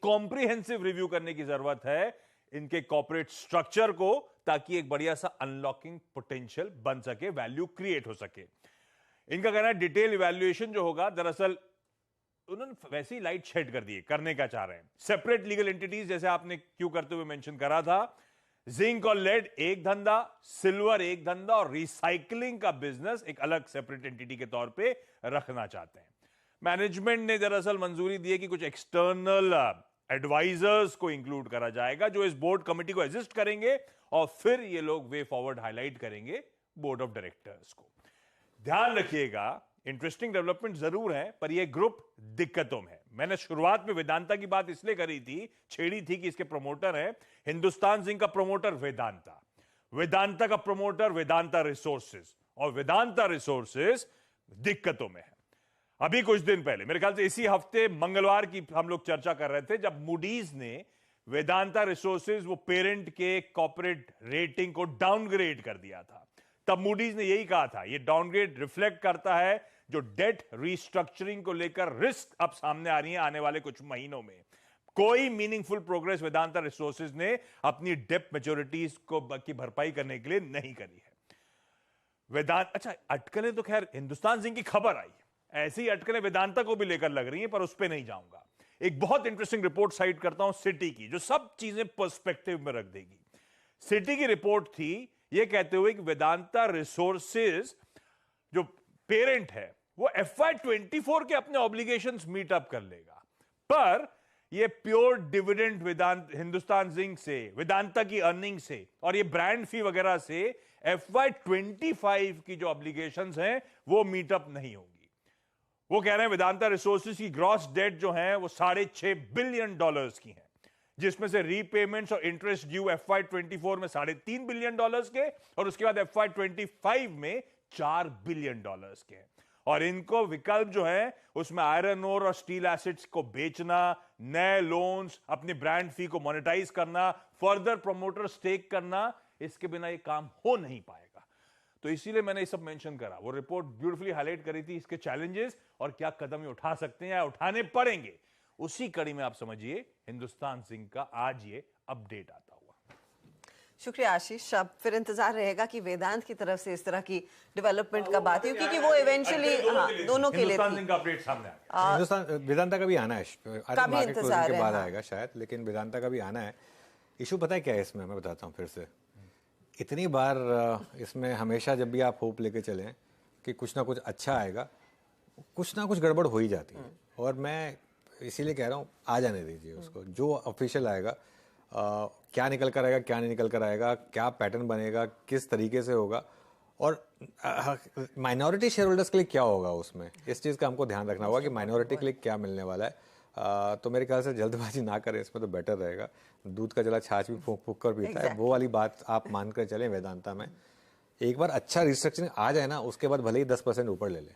Comprehensive review करने की जरूरत है इनके कॉर्पोरेट स्ट्रक्चर को, ताकि एक बढ़िया सा अनलॉकिंग पोटेंशियल बन सके, वैल्यू क्रिएट हो सके। इनका कहना है डिटेल इवैल्यूएशन जो होगा, दरअसल उन्होंने वैसे ही लाइट शेड कर दिए, करने का चाह रहे हैं सेपरेट लीगल एंटिटीज, जैसे आपने क्यों करते हुए मेंशन करा था। जिंक और लेड एक धंधा, सिल्वर एक धंधा, और रिसाइकलिंग का बिजनेस एक अलग सेपरेट एंटिटी के तौर पे रखना चाहते हैं। मैनेजमेंट ने दरअसल मंजूरी दी है कि कुछ एक्सटर्नल एडवाइजर्स को इंक्लूड करा जाएगा, जो इस बोर्ड कमेटी को एग्जिस्ट करेंगे, और फिर ये लोग वे फॉरवर्ड हाईलाइट करेंगे बोर्ड ऑफ डायरेक्टर्स को। ध्यान रखिएगा, इंटरेस्टिंग डेवलपमेंट जरूर है, पर यह ग्रुप दिक्कतों में है। मैंने शुरुआत में वेदांता की बात इसलिए करी थी, छेड़ी थी, कि इसके प्रमोटर हैं हिंदुस्तान जिंक का प्रमोटर वेदांता, वेदांता का प्रमोटर वेदांता रिसोर्सेज, और वेदांता रिसोर्सेज दिक्कतों में है। अभी कुछ दिन पहले, मेरे ख्याल से इसी हफ्ते मंगलवार की हम लोग चर्चा कर रहे थे, जब मूडीज ने वेदांता रिसोर्सेज, वो पेरेंट के कॉर्पोरेट रेटिंग को डाउनग्रेड कर दिया था। तब मूडीज ने यही कहा था, ये डाउनग्रेड रिफ्लेक्ट करता है जो डेट रीस्ट्रक्चरिंग को लेकर रिस्क अब सामने आ रही है आने वाले कुछ महीनों में। कोई मीनिंगफुल प्रोग्रेस वेदांता रिसोर्सेज ने अपनी डेट मैच्योरिटीज को की भरपाई करने के लिए नहीं करी है। अच्छा, अटकलें तो खैर हिंदुस्तान जिंक की खबर आई, ऐसी अटकलें वेदांता को भी लेकर लग रही हैं, पर उस पर नहीं जाऊंगा। एक बहुत इंटरेस्टिंग रिपोर्ट साइट करता हूं सिटी की, जो सब चीजें पर्सपेक्टिव में रख देगी। सिटी की रिपोर्ट थी यह कहते हुए कि वेदांता रिसोर्सेज जो पेरेंट है वो FY24 के अपने ऑब्लिगेशंस मीट अप कर लेगा, पर यह प्योर डिविडेंड हिंदुस्तान जिंक से, वेदांता की अर्निंग से, और ये ब्रांड फी वगैरह से FY25 की जो ऑब्लिगेशंस हैं वो मीट अप नहीं होंगी। वो कह रहे हैं वेदांता रिसोर्सेज की ग्रॉस डेट जो है वो $6.5 बिलियन की है, जिसमें से रीपेमेंट्स और इंटरेस्ट ड्यू FY24 में $3.5 बिलियन के, और उसके बाद FY25 में $4 बिलियन के हैं। और इनको विकल्प जो है उसमें आयरन ओर और स्टील एसेट्स को बेचना, नए लोन्स, अपनी ब्रांड फी को मोनेटाइज करना, फर्दर प्रोमोटर स्टेक करना, इसके बिना ये काम हो नहीं पाएगा। तो इसीलिए मैंने ये सब मेंशन करा। वो रिपोर्ट ब्यूटीफुली हाईलाइट करी थी इसके चैलेंजेस और क्या कदम ये उठा सकते हैं या उठाने पड़ेंगे। उसी कड़ी में आप समझिए हिंदुस्तान जिंक का आज ये अपडेट आता हुआ। शुक्रिया आशीष। अब फिर इंतजार रहेगा कि वेदांत की तरफ से इस तरह की डेवलपमेंट का बात है, क्योंकि वो इवेंचुअली दोनों के लिए हिंदुस्तान जिंक का अपडेट सामने आ गया। हिंदुस्तान वेदांता का भी आना है, काफी इंतजार के बाद आएगा शायद, लेकिन वेदांता का भी आना है। इशू पता है क्या है इसमें, मैं बताता हूँ फिर से। इतनी बार इसमें हमेशा जब भी आप होप लेके चलें कि कुछ ना कुछ अच्छा आएगा, कुछ ना कुछ गड़बड़ हो ही जाती है। और मैं इसीलिए कह रहा हूँ आ जाने दीजिए उसको, जो ऑफिशियल आएगा, क्या निकल कर आएगा, क्या नहीं निकल कर आएगा, क्या पैटर्न बनेगा, किस तरीके से होगा, और माइनॉरिटी शेयर होल्डर्स के लिए क्या होगा उसमें, इस चीज़ का हमको ध्यान रखना होगा कि माइनॉरिटी के लिए क्या मिलने वाला है। तो मेरे ख्याल से जल्दबाजी ना करें इसमें, तो बेटर रहेगा। दूध का जला छाछ भी फूंक फूंक कर पीता है, वो वाली बात आप मान कर चलें। वेदांता में एक बार अच्छा रिस्ट्रक्चरिंग आ जाए ना, उसके बाद भले ही 10% ऊपर ले लें।